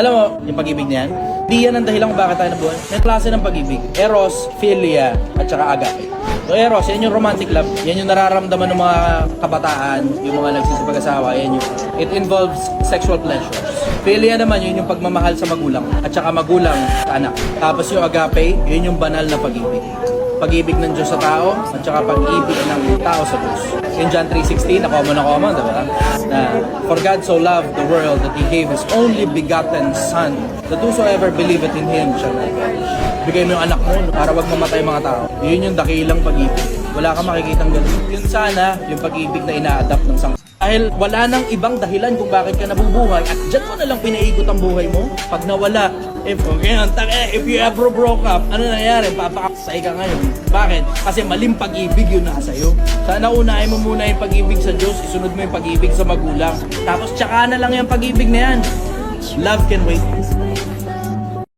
Alam mo, yung pag-ibig na yan, di yan ang dahilan kung bakit tayo nabuhay. May klase ng pag-ibig. Eros, Philia, at saka Agape. So Eros, yan yung romantic love. Yan yung nararamdaman ng mga kabataan, yung mga nagsisipag-asawa. Yan yung, it involves sexual pleasures. Philia naman, yun yung pagmamahal sa magulang. At saka magulang sa anak. Tapos yung Agape, yun yung banal na pag-ibig. Pag-ibig ng Diyos sa tao, at saka pag-ibig ng tao sa Diyos. In John 3:16, na common, diba? Na, for God so loved the world that He gave His only begotten Son, that whosoever believeth in Him shall not perish. Bigay mo yung anak mo para wag mamatay mga tao. Yun yung dakilang pag-ibig. Wala kang makikitang ganun. Yun sana, yung pag-ibig na ina-adapt ng sang. Dahil wala nang ibang dahilan kung bakit ka nabubuhay at dyan mo na lang pinaigot ang buhay mo. Pag nawala, if you ever broke up, ano nangyayari? Papakasay ka ngayon. Bakit? Kasi maling pag-ibig yun nasa iyo. Sana unahin mo muna yung pag-ibig sa Diyos, isunod mo yung pag-ibig sa magulang. Tapos tsaka na lang yung pag-ibig na yan. Love can wait.